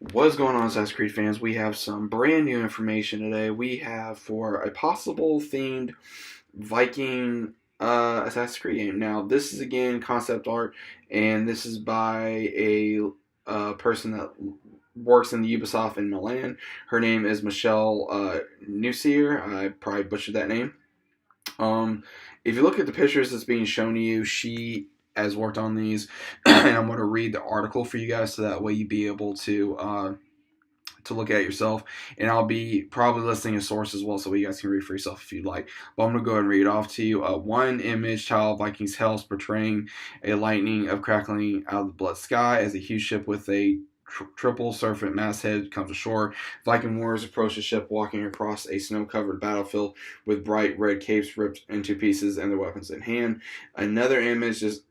What's going on, Assassin's Creed fans? We have some brand new information today. We have for a possible themed Viking Assassin's Creed game. Now, this is again concept art, and this is by a person that works in the Ubisoft in Milan. Her name is Michelle Nusier. I probably butchered that name. Um, if you look at the pictures that's being shown to you, she has worked on these, and I'm going to read the article for you guys so that way you be able to look at yourself, and I'll be probably listing a source as well so you guys can read for yourself if you'd like. But I'm going to go ahead and read it off to you. One image, child Vikings Hells portraying a lightning of crackling out of the blood sky as a huge ship with a triple serpent masthead comes ashore. Viking warriors approach the ship walking across a snow-covered battlefield with bright red capes ripped into pieces and their weapons in hand. Another image is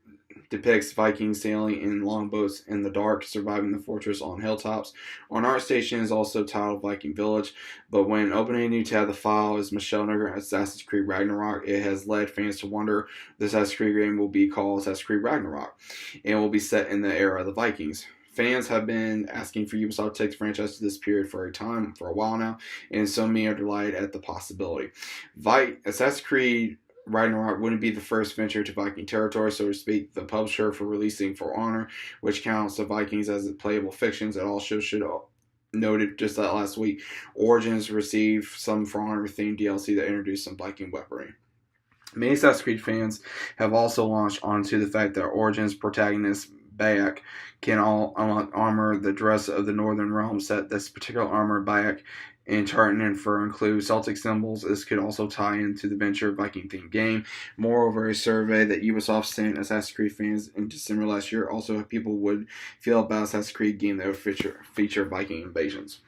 depicts Vikings sailing in longboats in the dark, surviving the fortress on hilltops. Our art station is also titled Viking Village, but when opening a new tab, the file is Michelle Nugger Assassin's Creed Ragnarok. It has led fans to wonder if the Assassin's Creed game will be called Assassin's Creed Ragnarok and will be set in the era of the Vikings. Fans have been asking for Ubisoft to take the franchise to this period for a while now, and so many are delighted at the possibility. Assassin's Creed Ragnork wouldn't be the first venture to Viking territory, so to speak. The publisher for releasing For Honor, which counts the Vikings as playable fictions, it also should noted just that last week. Origins received some For Honor themed DLC that introduced some Viking weaponry. Many Assassin's Creed fans have also launched onto the fact that Origins protagonist Bayek can all unlock armor. The dress of the Northern Realm set this particular armor Bayek and tartan and fur include Celtic symbols. This could also tie into the venture Viking themed game. Moreover, a survey that Ubisoft sent Assassin's Creed fans in December last year also how people would feel about Assassin's Creed game that would feature Viking invasions.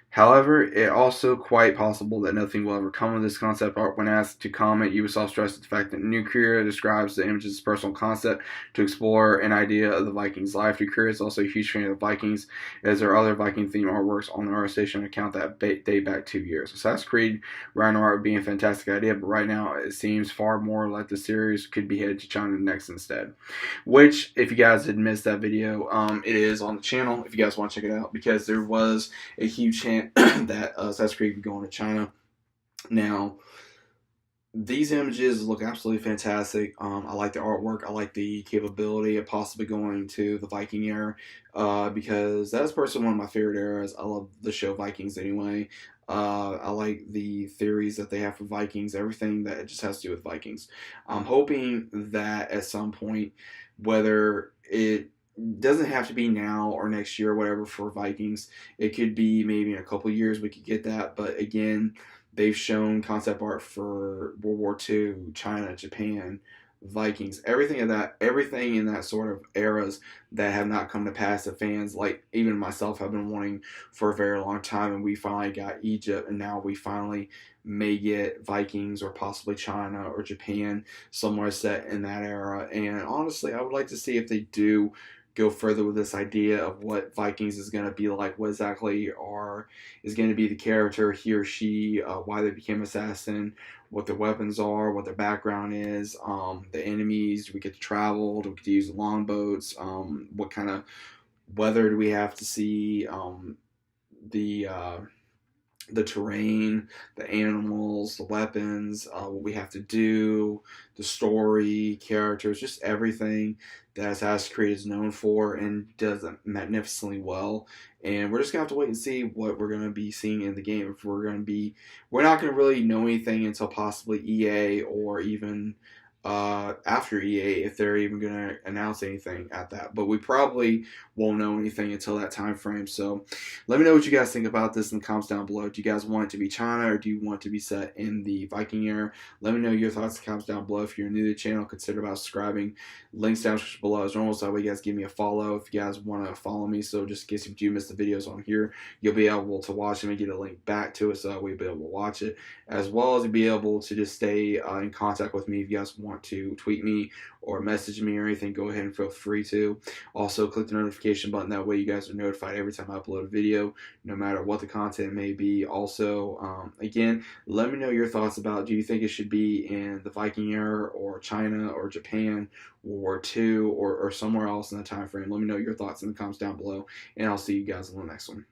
However, it also quite possible that nothing will ever come of this concept art. When asked to comment, Ubisoft stressed the fact that Nuclear describes the image's personal concept to explore an idea of the Vikings' life. Nuclear is also a huge fan of Vikings, as there are other Viking-themed artworks on the art station account that date back 2 years. Assassin's Creed Ragnar would be a fantastic idea, but right now it seems far more like the series could be headed to China next instead. Which, if you guys had missed that video, it is on the channel if you guys want to check it out, because there was a huge chance that Assassin's Creed would go into China. Now, these images look absolutely fantastic. I like the artwork. I like the capability of possibly going to the Viking era, because that's personally one of my favorite eras. I love the show Vikings anyway. I like the theories that they have for Vikings, everything that just has to do with Vikings. I'm hoping that at some point, whether it doesn't have to be now or next year or whatever for Vikings. It could be maybe in a couple years we could get that. But again, they've shown concept art for World War II, China, Japan, Vikings, everything in that sort of eras that have not come to pass. The fans, like even myself, have been wanting for a very long time, and we finally got Egypt, and now we finally may get Vikings or possibly China or Japan somewhere set in that era. And honestly, I would like to see if they do go further with this idea of what Vikings is going to be like, what exactly is going to be the character, he or she, why they became assassin, what their weapons are, what their background is, the enemies, do we get to travel, do we get to use longboats, what kind of weather do we have to see, the terrain, the animals, the weapons, what we have to do, the story, characters, just everything that Assassin's Creed is known for and does magnificently well. And we're just going to have to wait and see what we're going to be seeing in the game. If we're not going to really know anything until possibly EA or even after EA, if they're even going to announce anything at that. But we probably won't know anything until that time frame. So let me know what you guys think about this in the comments down below. Do you guys want it to be China, or do you want it to be set in the Viking era? Let me know your thoughts in the comments down below. If you're new to the channel, consider about subscribing. Links down below as normal, so that way you guys give me a follow if you guys want to follow me. So just in case if you do miss the videos on here, you'll be able to watch them and get a link back to it, so that way you'll be able to watch it, as well as be able to just stay in contact with me. If you guys want to tweet me or message me or anything, go ahead and feel free to. Also, click the notification notification button. That way you guys are notified every time I upload a video, no matter what the content may be. Also, again, let me know your thoughts about, do you think it should be in the Viking era or China or Japan, World War II, or somewhere else in the time frame? Let me know your thoughts in the comments down below, and I'll see you guys in the next one.